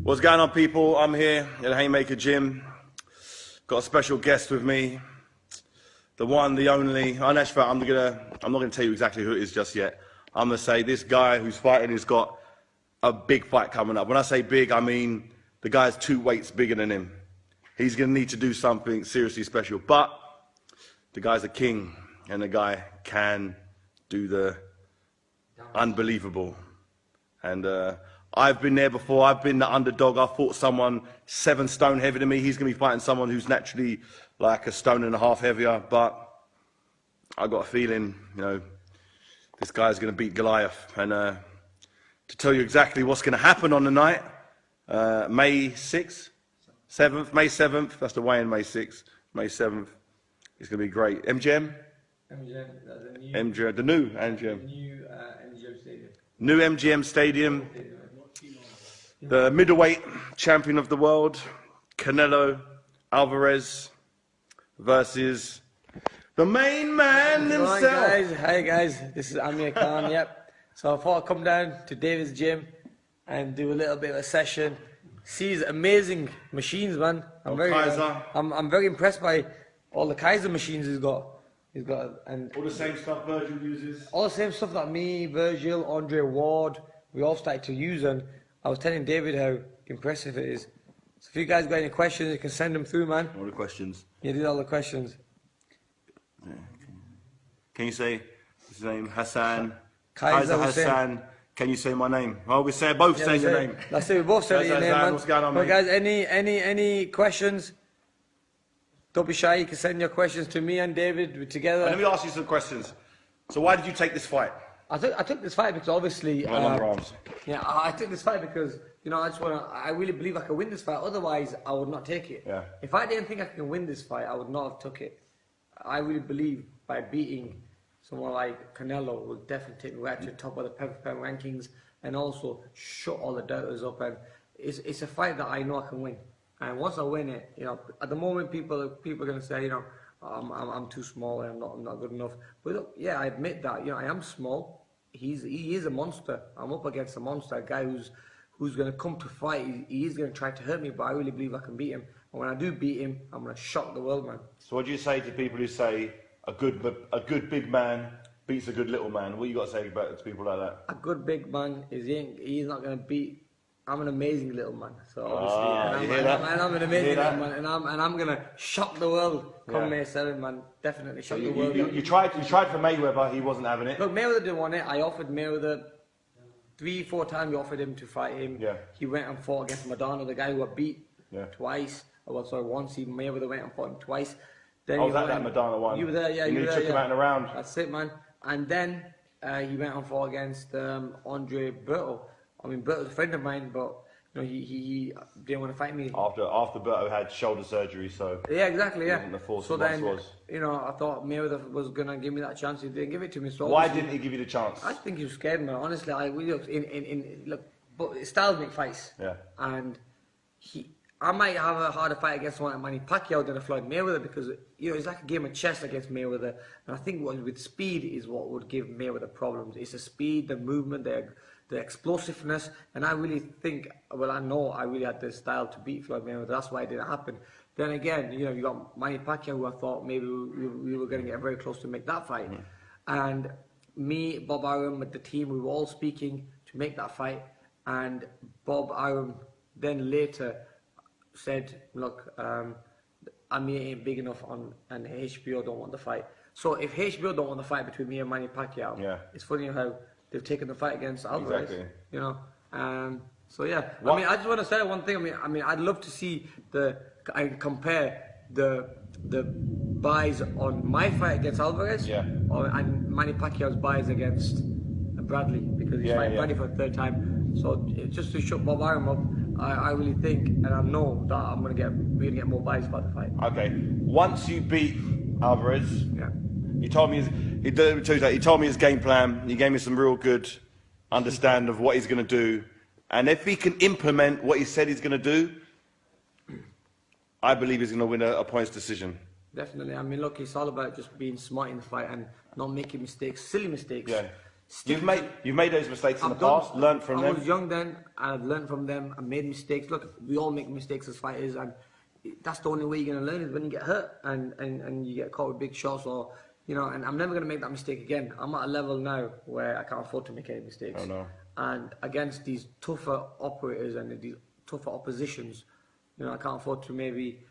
What's going on, people? I'm here at Haymaker Gym. Got a special guest with me. The one, the only. I'm not gonna tell you exactly who it is just yet. I'm gonna say this guy who's fighting has got a big fight coming up. When I say big, I mean the guy's 2 weights bigger than him. He's gonna need to do something seriously special. But the guy's a king, and the guy can do the unbelievable. And I've been there before. I've been the underdog. I fought someone 7 stone heavier than me. He's going to be fighting someone who's naturally like 1.5 stone heavier. But I got a feeling, this guy's going to beat Goliath. And to tell you exactly what's going to happen on the night, May 6th, 7th, May 7th. That's the weigh-in, May 6th, May 7th. It's going to be great. MGM? MGM, the new MGM. MGM Stadium. New MGM Stadium. The middleweight champion of the world, Canelo Alvarez, versus the main man himself. Hi guys, this is Amir Khan. Yep. So I thought I'd come down to David's gym and do a little bit of a session. See his amazing machines, man. I'm very impressed by all the Kaiser machines he's got. And all the same stuff Virgil uses. All the same stuff that me, Virgil, Andre Ward, we all started to use. And I was telling David how impressive it is. So if you guys got any questions, you can send them through, man. All the questions. Yeah, these are all the questions. Yeah. Can you say his name? Hassan. Kaiser Hassan. Can you say my name? Well, we say both saying your name. That's it. We both say your name, man. What's going on, but mate? guys, any questions? Don't be shy. You can send your questions to me and David together. Let me ask you some questions. So why did you take this fight? I took this fight because obviously. Arms. Yeah, I took this fight because I really believe I can win this fight. Otherwise, I would not take it. Yeah. If I didn't think I can win this fight, I would not have took it. I really believe by beating someone like Canelo will definitely take me right to the top of the pound rankings and also shut all the doubters up. And it's a fight that I know I can win. And once I win it, at the moment people are going to say, I'm too small and I'm not good enough. But look, yeah, I admit that. I am small. He is a monster. I'm up against a monster, a guy who's going to come to fight. He is going to try to hurt me, but I really believe I can beat him. And when I do beat him, I'm going to shock the world, man. So what do you say to people who say a good big man beats a good little man? What you got to say about it to people like that? A good big man he's not going to beat. I'm an amazing little man, so obviously, I'm an amazing little man, and I'm gonna shock the world come May 7th, man. Definitely shock the world. You tried for Mayweather, he wasn't having it. Look, Mayweather didn't want it. I offered Mayweather 3-4 times. We offered him to fight him. Yeah. He went and fought against Madonna, the guy who I beat twice. Once. Mayweather went and fought him twice. Then I was at that Madonna one. You were there, yeah. You took him out in a round. That's it, man. And then he went and fought against Andre Berto. I mean, Berto's a friend of mine, but he didn't want to fight me. After Berto had shoulder surgery, so yeah, exactly, yeah. Wasn't the force so then, was. I thought Mayweather was gonna give me that chance. He didn't give it to me. So why didn't he give you the chance? I think he was scared, man. Honestly, but styles make fights. Yeah. And I might have a harder fight against someone like Manny Pacquiao than a Floyd Mayweather because it's like a game of chess against Mayweather. And I think with speed is what would give Mayweather problems. It's the speed, the movement, the explosiveness, and I really think, I know I really had the style to beat Floyd Mayweather. That's why it didn't happen. Then again, you got Manny Pacquiao, who I thought maybe we were going to get very close to make that fight. And me, Bob Arum, with the team, we were all speaking to make that fight. And Bob Arum then later said, look, Amir ain't big enough and HBO don't want the fight. So if HBO don't want the fight between me and Manny Pacquiao, it's funny how they've taken the fight against Alvarez. Exactly. So yeah. I mean, I just want to say one thing. I mean, I'd love to see compare the buys on my fight against Alvarez, and Manny Pacquiao's buys against Bradley because he's fighting Bradley for the 3rd time. So just to shut Bob Arum up, I really think and I know that we're gonna get more buys for the fight. Okay. Once you beat Alvarez, he told me he told me his game plan. He gave me some real good understanding of what he's going to do. And if he can implement what he said he's going to do, I believe he's going to win a points decision. Definitely. I mean, look, it's all about just being smart in the fight and not making mistakes, silly mistakes. Yeah. You've made those mistakes in the past. Learned from them. I was young then, and I've learned from them. I made mistakes. Look, we all make mistakes as fighters, and that's the only way you're gonna learn is when you get hurt and you get caught with big shots, or And I'm never gonna make that mistake again. I'm at a level now where I can't afford to make any mistakes. Oh no. And against these tougher operators and these tougher oppositions, I can't afford to maybe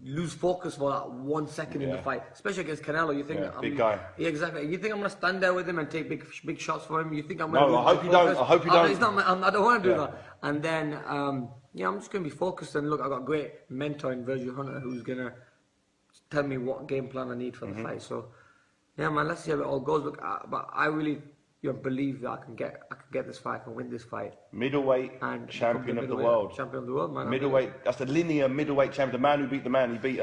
lose focus for that 1 second in the fight, especially against Canelo. You think big guy? Yeah, exactly. You think I'm gonna stand there with him and take big shots for him? You think I'm gonna? No, I hope you don't. I hope you don't. It's not. I don't want to do that. And then, I'm just gonna be focused. And look, I got a great mentor in Virgil Hunter who's gonna tell me what game plan I need for the fight. So, yeah, man, let's see how it all goes. Look, but I really believe that I can get this fight. I can win this fight. Middleweight and champion of the world. Champion of the world, man. Middleweight. That's the linear middleweight champion. The man who beat the man. He beat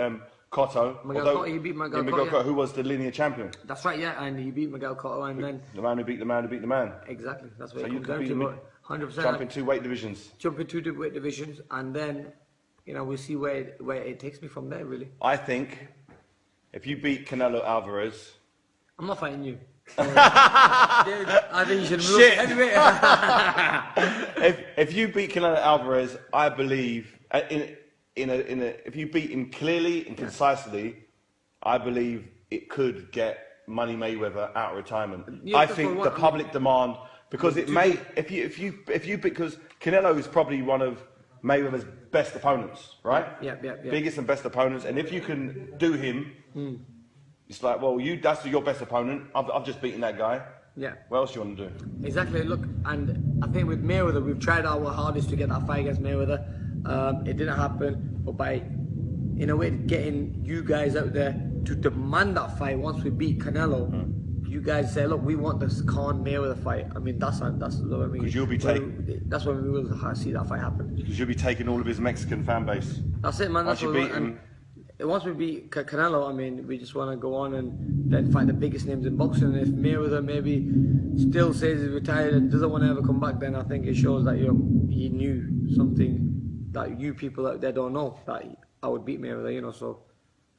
Cotto. Miguel Cotto. He beat Miguel Cotto, who was the linear champion. That's right, yeah, and he beat Miguel Cotto, and then the man who beat the man who beat the man. Exactly. That's what so it you comes down to. 100%. Jump in 2 weight divisions. Jump in 2 weight divisions, and then we'll see where it takes me from there. Really. I think if you beat Canelo Alvarez, I'm not fighting you. Dude, I think you should shit. Anyway. if you beat Canelo Alvarez, I believe if you beat him clearly and concisely, I believe it could get Money Mayweather out of retirement. Yeah, I think the public demand, because it may because Canelo is probably one of Mayweather's best opponents, right? Yeah. Biggest and best opponents, and if you can do him. It's like, well, that's your best opponent. I've just beaten that guy. Yeah. What else do you want to do? Exactly. Look, and I think with Mayweather, we've tried our hardest to get that fight against Mayweather. It didn't happen, but by, in a way, getting you guys out there to demand that fight once we beat Canelo, you guys say, look, we want this Khan-Mayweather fight. I mean, that's what I mean. Because you'll be taking. That's when we will see that fight happen. Because you'll be taking all of his Mexican fan base. That's it, man. That's what we want. Once we beat Canelo, I mean, we just want to go on and then fight the biggest names in boxing. And if Mayweather maybe still says he's retired and doesn't want to ever come back, then I think it shows that he knew something that you people out there don't know, that I would beat Mayweather. So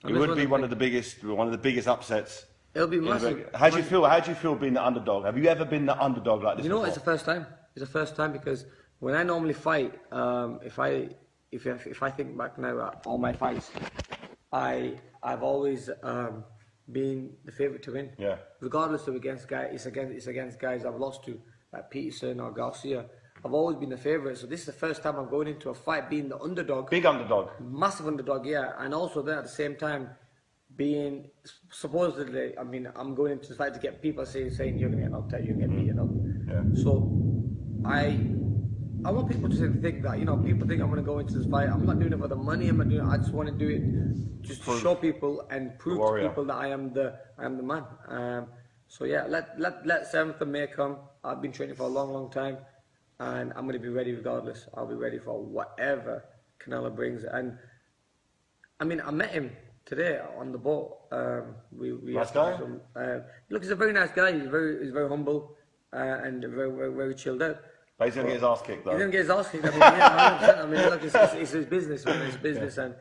it would be one of the biggest upsets. It'll be massive. How do you feel being the underdog? Have you ever been the underdog like this? You know what? It's the first time. It's the first time because when I normally fight, if I think back now at all my fights, I've always been the favourite to win. Yeah. Regardless of against guys I've lost to, like Peterson or Garcia. I've always been the favourite. So this is the first time I'm going into a fight being the underdog. Big underdog. Massive underdog, yeah. And also then at the same time being supposedly, I mean, I'm going into the fight to get people saying you're going to get knocked out, you're going to get beaten up. Yeah. So I want people to think that, people think I'm going to go into this fight. I'm not doing it for the money. I just want to do it just to show people and prove to people that I am the man. So yeah, let 7th of May come. I've been training for a long time, and I'm going to be ready regardless. I'll be ready for whatever Canelo brings. And I mean, I met him today on the boat. We nice guy. Look, he's a very nice guy. He's very humble and very chilled out. But he's going to get his ass kicked, though. He's going to get his ass kicked. I mean, yeah, 100%. I mean, look, it's his business, man. It's business, and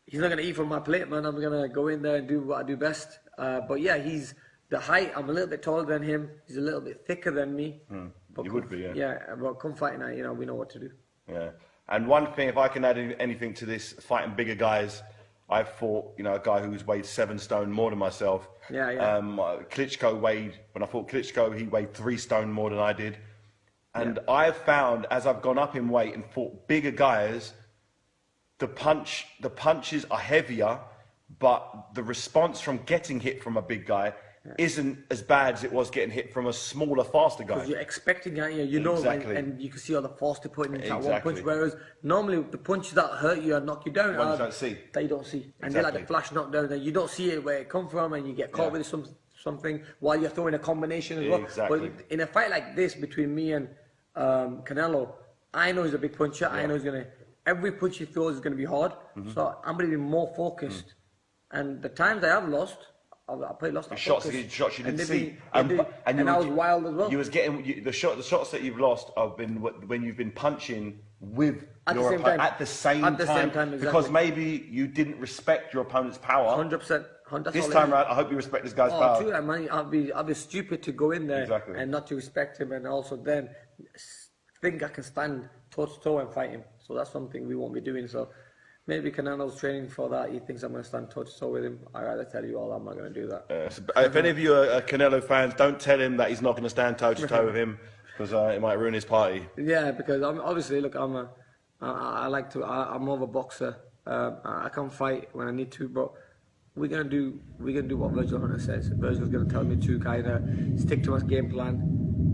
he's not going to eat from my plate, man. I'm going to go in there and do what I do best. But yeah, he's the height. I'm a little bit taller than him. He's a little bit thicker than me. You would be, yeah. Yeah, but come fight night, we know what to do. Yeah. And one thing, if I can add anything to this, fighting bigger guys, I've fought, a guy who's weighed 7 stone more than myself. Yeah. Klitschko when I fought Klitschko, he weighed 3 stone more than I did. And I've found, as I've gone up in weight and fought bigger guys, the punches are heavier, but the response from getting hit from a big guy isn't as bad as it was getting hit from a smaller, faster guy. Because you're expecting it, Exactly. and you can see all the force they're putting into that one punch. Whereas normally the punches that hurt you and knock you down, you don't see. That you don't see, and they're like the flash knockdown. And you don't see it where it come from, and you get caught with something while you're throwing a combination as well. Exactly. But in a fight like this between me and Canelo, I know he's a big puncher. I know every punch he throws is gonna be hard. So I'm gonna be more focused. And the times I have lost, I probably lost that shots focus. Shots you didn't see, and I was wild as well. You was getting the shots that you've lost have been when you've been punching with your opponent at the same time, exactly. because maybe you didn't respect your opponent's power. 100%. That's this all time round, I hope you respect this guy's power. True, man. I'll be stupid to go in there and not to respect him, and also then think I can stand toe to toe and fight him. So that's something we won't be doing. So maybe Canelo's training for that. He thinks I'm going to stand toe to toe with him. I'd rather tell you all I'm not going to do that. So if any of you are Canelo fans, don't tell him that he's not going to stand toe to toe with him, because it might ruin his party. Yeah, because obviously, look, I'm more of a boxer. I can fight when I need to, but we're gonna do what Virgil Hunter says. Virgil's gonna tell me to kind of stick to my game plan,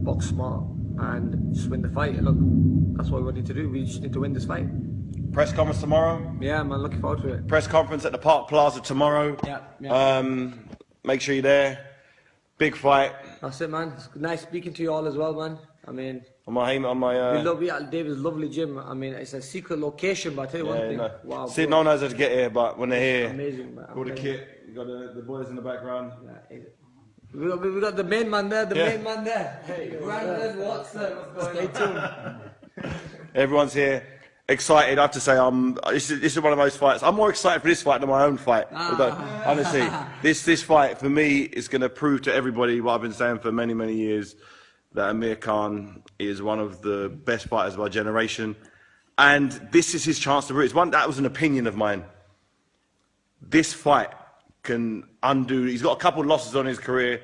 box smart, and just win the fight. And look, that's what we need to do. We just need to win this fight. Press conference tomorrow. Yeah, man, looking forward to it. Press conference at the Park Plaza tomorrow. Yeah. Make sure you're there. Big fight. That's it, man. It's nice speaking to you all as well, man. I mean, we at David's lovely gym. I mean, it's a secret location, but I tell you one thing. No. Wow. See, no one knows how to get here, but when they're here, amazing, man. All the kit. You got the boys in the background. Yeah, we got the main man there. Main man there. Hey, Brandon Watson. Stay tuned. Everyone's here. Excited, I have to say, this is one of those fights. I'm more excited for this fight than my own fight. Although, honestly, this fight for me is going to prove to everybody what I've been saying for many, many years, that Amir Khan is one of the best fighters of our generation, and this is his chance to prove it. That was an opinion of mine. This fight can undo. He's got a couple of losses in his career,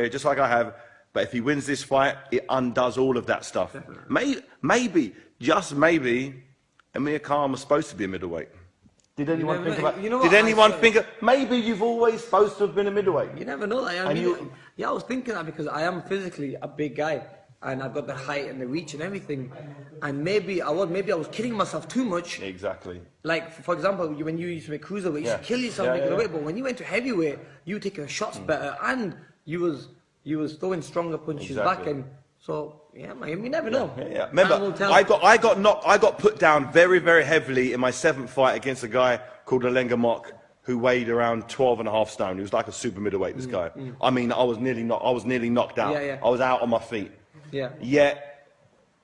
just like I have. But if he wins this fight, it undoes all of that stuff. Maybe, just maybe, Amir Khan was supposed to be a middleweight. Did anyone think about? Did anyone think? Maybe you've always supposed to have been a middleweight. You never know. I was thinking that because I am physically a big guy and I've got the height and the reach and everything, and maybe I was kidding myself too much. Exactly. Like for example, when you used to make cruiserweight, you used to kill yourself making weight, but when you went to heavyweight, you were taking shots better and you was throwing stronger punches back, and so yeah, man, you never know. Yeah. Remember, I got put down very, very heavily in my 7th fight against a guy called Alenga Mock, who weighed around 12.5 stone. He was like a super middleweight. This guy. I mean, I was nearly knocked out. I was out on my feet. Yeah. Yet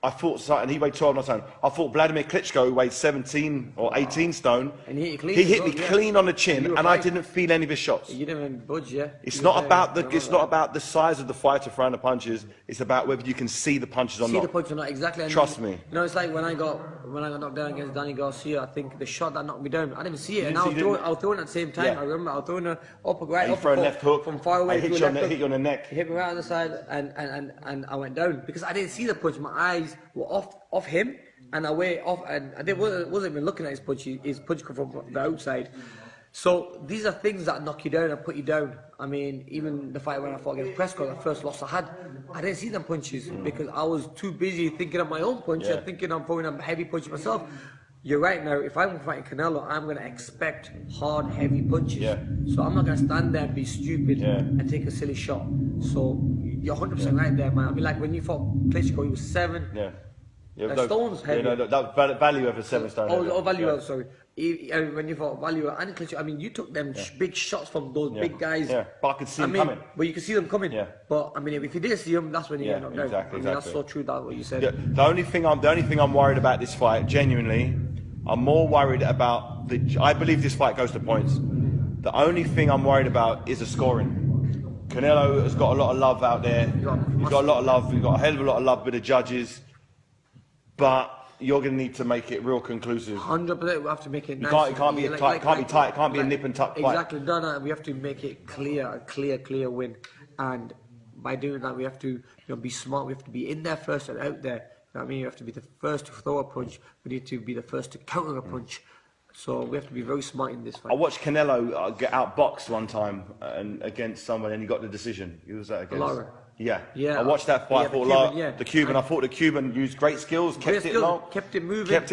I fought, and he weighed 12 stone. I fought Vladimir Klitschko, who weighed 17 or 18 stone. And he hit me clean on the chin, and I didn't feel any of his shots. You didn't even budge, yeah. It's not about the size of the fighter throwing the punches. It's about whether you can see the punches or not. See the punch or not, exactly. And trust me. You know, it's like when I got knocked down against Danny Garcia. I think the shot that knocked me down, I didn't see it, and I was throwing at the same time. Yeah. I remember I was throwing an left hook from far away. Hit you on the neck. Hit me right on the side, and I went down because I didn't see the punch. My eyes were off him and away off, and I wasn't even looking at his punch. His punch come from the outside. So these are things that knock you down and put you down. I mean, even the fight when I fought against Prescott, the first loss I had, I didn't see them punches because I was too busy thinking of my own punch and thinking I'm throwing a heavy punch myself. You're right. Now, if I'm fighting Canelo, I'm going to expect hard, heavy punches. Yeah. So I'm not going to stand there and be stupid and take a silly shot. So you're 100% right there, man. I mean, like when you fought Klitschko, he was 7. Stones heavy. That was value over 7 stone. Value, sorry. When you fought Value and Klitschko, I mean, you took them big shots from those big guys. Yeah, but I could see them coming. But you could see them coming. Yeah. But I mean, if you didn't see them, that's when you get knocked down. Exactly. That's so true. That's what you said. Yeah. The only thing I'm worried about this fight, genuinely, I'm more worried about I believe this fight goes to points. The only thing I'm worried about is the scoring. Canelo has got a lot of love out there. He's got a lot of love. He's got a hell of a lot of love with the judges. But you're going to need to make it real conclusive. 100%. We have to make it nice. It can't be tight. It can't be a nip and tuck fight. Exactly. No. We have to make it a clear win. And by doing that, we have to be smart. We have to be in there first and out there. You know what I mean? You have to be the first to throw a punch. We need to be the first to counter a punch. So we have to be very smart in this fight. I watched Canelo get outboxed one time against someone, and he got the decision. Who was that against? Lara. Yeah. I watched that fight. The Cuban. I thought the Cuban used great skills, kept it long, kept it moving, kept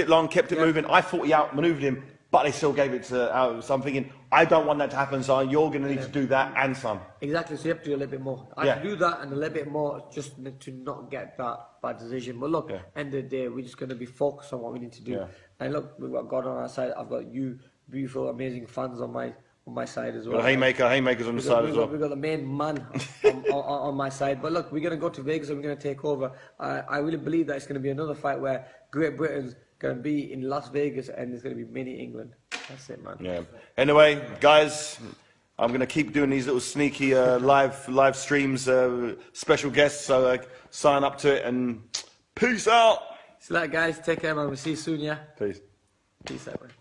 it moving. I thought he outmaneuvered him, but they still gave it to. So I'm thinking, I don't want that to happen. So you're going to need to do that and some. Exactly. So you have to do a little bit more. I have to do that and a little bit more just to not get that bad decision. But look, end of the day, we're just going to be focused on what we need to do. Yeah. And look, we've got God on our side. I've got you, beautiful, amazing fans on my side as well. Haymakers on the side as well. We've got the main man on my side. But look, we're going to go to Vegas and we're going to take over. I really believe that it's going to be another fight where Great Britain's going to be in Las Vegas and there's going to be mini England. That's it, man. Yeah. Anyway, guys, I'm going to keep doing these little sneaky live streams, special guests. So sign up to it and peace out. See you later, guys. Take care, man. We'll see you soon, yeah? Peace. Peace out, man.